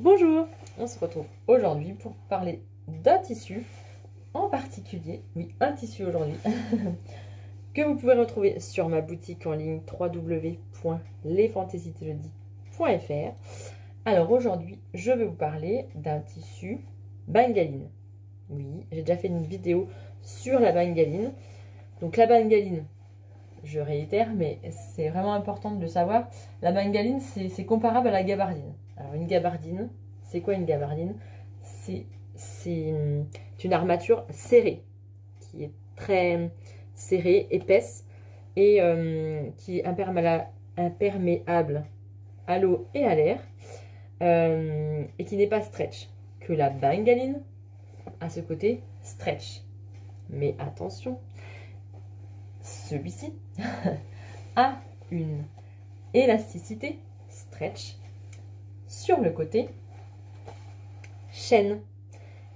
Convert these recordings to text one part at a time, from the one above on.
Bonjour, on se retrouve aujourd'hui pour parler d'un tissu en particulier, oui un tissu aujourd'hui, que vous pouvez retrouver sur ma boutique en ligne www.lesfantaisiesdelodi.fr. Alors aujourd'hui, je vais vous parler d'un tissu bengaline. Oui, j'ai déjà fait une vidéo sur la bengaline. Donc la bengaline, je réitère, mais c'est vraiment important de le savoir. La bengaline, c'est comparable à la gabardine. Alors une gabardine, c'est quoi une gabardine? C'est une armature serrée, qui est très serrée, épaisse, et qui est imperméable à l'eau et à l'air, et qui n'est pas stretch. Que la bengaline a ce côté stretch. Mais attention, celui-ci a une élasticité stretch sur le côté chaîne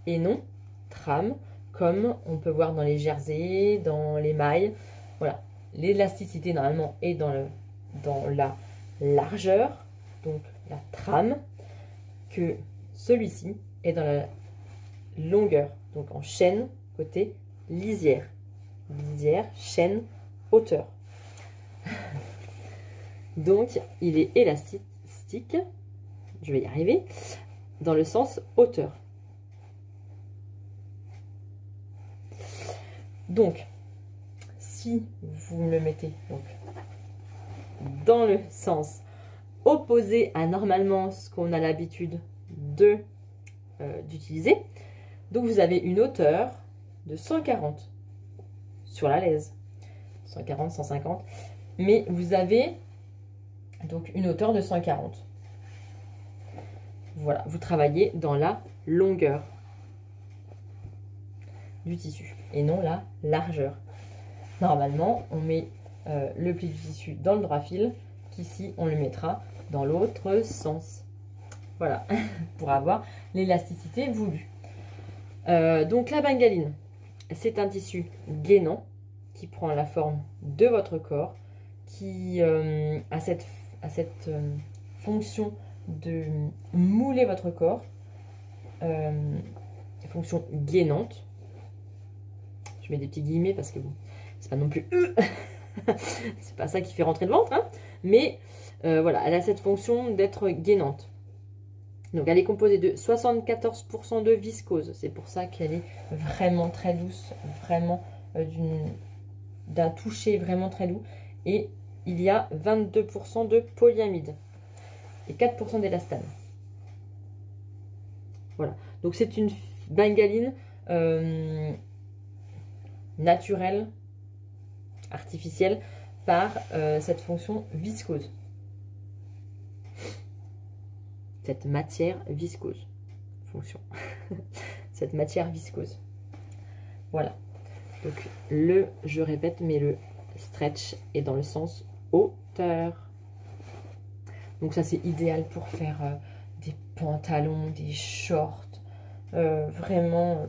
et non trame comme on peut voir dans les jerseys, dans les mailles. Voilà, l'élasticité normalement est dans la largeur, donc la trame, que celui-ci est dans la longueur, donc en chaîne côté lisière. Lisière, chaîne, hauteur. Donc, il est élastique, je vais y arriver, dans le sens hauteur. Donc, si vous me le mettez donc, dans le sens opposé à normalement ce qu'on a l'habitude d'utiliser, donc vous avez une hauteur de 140 sur la lèse, 140, 150, mais vous avez donc une hauteur de 140. Voilà, vous travaillez dans la longueur du tissu et non la largeur. Normalement, on met le pli du tissu dans le droit fil, qu'ici on le mettra dans l'autre sens. Voilà, pour avoir l'élasticité voulue. Donc la bengaline, c'est un tissu gainant qui prend la forme de votre corps, qui a cette fonction de mouler votre corps, fonction gainante. Je mets des petits guillemets parce que bon, c'est pas non plus c'est pas ça qui fait rentrer le ventre, hein, mais voilà, elle a cette fonction d'être gainante. Donc elle est composée de 74% de viscose, c'est pour ça qu'elle est vraiment très douce, vraiment d'un toucher vraiment très doux, et il y a 22% de polyamide et 4% d'élastane. Voilà, donc c'est une bengaline naturelle, artificielle, par cette fonction viscose. Cette matière viscose. Fonction. Cette matière viscose. Voilà. Donc je répète, mais le stretch est dans le sens hauteur. Donc ça c'est idéal pour faire des pantalons, des shorts. Vraiment,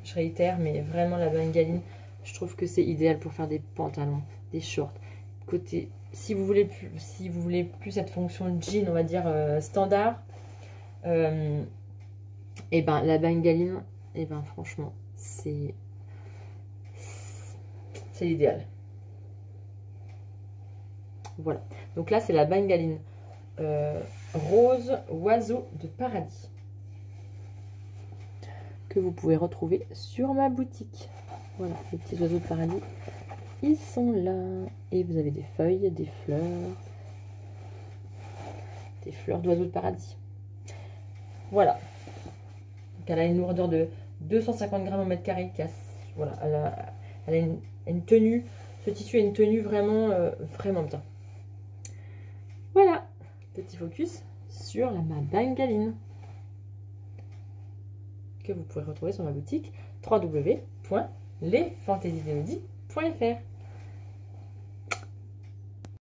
je réitère, mais vraiment la bengaline, je trouve que c'est idéal pour faire des pantalons, des shorts. Côté, si vous voulez plus cette fonction jean, on va dire standard, et ben la bengaline, et ben franchement, c'est l'idéal. Voilà. Donc là, c'est la bengaline rose oiseau de paradis, que vous pouvez retrouver sur ma boutique. Voilà, les petits oiseaux de paradis, ils sont là. Et vous avez des feuilles, des fleurs d'oiseaux de paradis. Voilà. Donc elle a une lourdeur de 250 grammes au mètre carré. Voilà, elle a une tenue. Ce tissu a une tenue vraiment, vraiment bien. Voilà, petit focus sur ma bengaline, que vous pourrez retrouver sur ma boutique www.lesfantaisiesdelodi.fr.